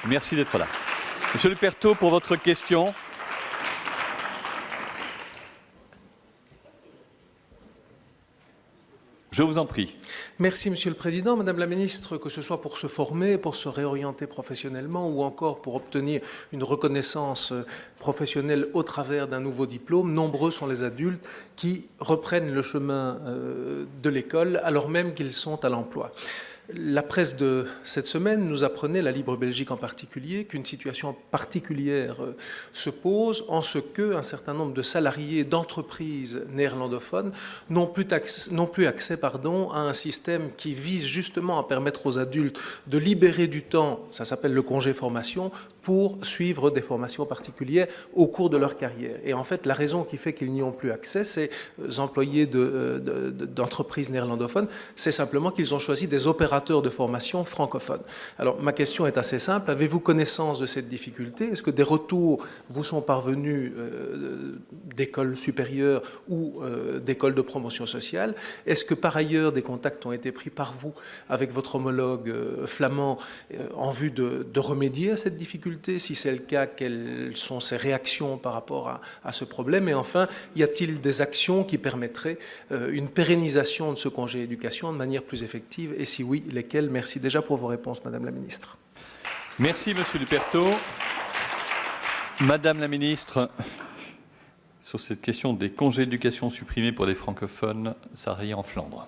Merci d'être là. Monsieur Lepertot, pour votre question. Je vous en prie. Merci, Monsieur le Président. Madame la Ministre, que ce soit pour se former, pour se réorienter professionnellement ou encore pour obtenir une reconnaissance professionnelle au travers d'un nouveau diplôme, nombreux sont les adultes qui reprennent le chemin de l'école alors même qu'ils sont à l'emploi. La presse de cette semaine nous apprenait, la Libre Belgique en particulier, qu'une situation particulière se pose en ce qu'un certain nombre de salariés d'entreprises néerlandophones n'ont plus accès à un système qui vise justement à permettre aux adultes de libérer du temps, ça s'appelle le congé formation, pour suivre des formations particulières au cours de leur carrière. Et en fait, la raison qui fait qu'ils n'y ont plus accès, ces employés d'entreprises néerlandophones, c'est simplement qu'ils ont choisi des opérateurs de formation francophones. Alors, ma question est assez simple. Avez-vous connaissance de cette difficulté? Est-ce que des retours vous sont parvenus d'écoles supérieures ou d'écoles de promotion sociale? Est-ce que par ailleurs des contacts ont été pris par vous avec votre homologue flamand en vue de remédier à cette difficulté? Si c'est le cas, quelles sont ces réactions par rapport à ce problème? Et enfin, y a-t-il des actions qui permettraient une pérennisation de ce congé éducation de manière plus effective? Et si oui, lesquelles? Merci déjà pour vos réponses, Madame la Ministre. Merci, Monsieur Lepertot. Madame la Ministre, sur cette question des congés d'éducation supprimés pour les francophones, salariés en Flandre.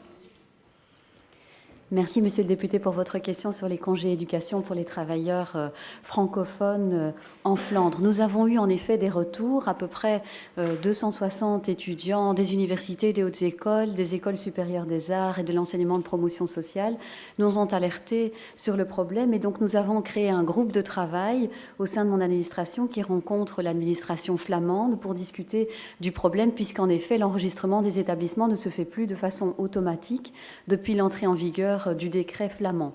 Merci, Monsieur le député, pour votre question sur les congés éducation pour les travailleurs francophones en Flandre. Nous avons eu en effet des retours, à peu près 260 étudiants des universités, des hautes écoles, des écoles supérieures des arts et de l'enseignement de promotion sociale nous ont alertés sur le problème. Et donc nous avons créé un groupe de travail au sein de mon administration qui rencontre l'administration flamande pour discuter du problème, puisqu'en effet l'enregistrement des établissements ne se fait plus de façon automatique depuis l'entrée en vigueur du décret flamand.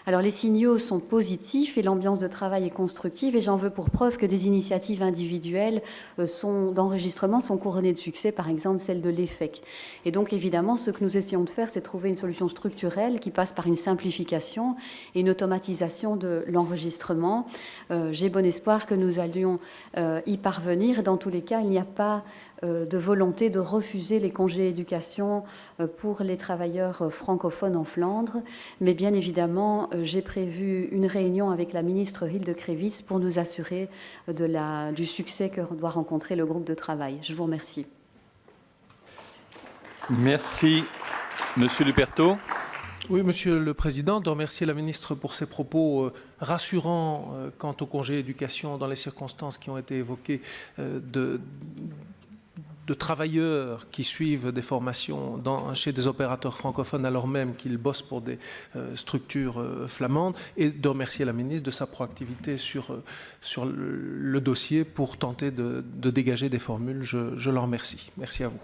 Alors les signaux sont positifs et l'ambiance de travail est constructive, et j'en veux pour preuve que des initiatives individuelles d'enregistrement sont couronnées de succès, par exemple celle de l'EFEC. Et donc évidemment, ce que nous essayons de faire, c'est trouver une solution structurelle qui passe par une simplification et une automatisation de l'enregistrement. J'ai bon espoir que nous allions y parvenir. Dans tous les cas, il n'y a pas de volonté de refuser les congés éducation pour les travailleurs francophones en Flandre. Mais bien évidemment, j'ai prévu une réunion avec la ministre Hilde Krevits pour nous assurer du succès que doit rencontrer le groupe de travail. Je vous remercie. Merci, Monsieur Lepertot. Oui, Monsieur le Président, de remercier la ministre pour ses propos rassurants quant au congé éducation dans les circonstances qui ont été évoquées de travailleurs qui suivent des formations chez des opérateurs francophones alors même qu'ils bossent pour des structures flamandes, et de remercier la ministre de sa proactivité sur le dossier pour tenter de dégager des formules. Je l'en remercie. Merci à vous.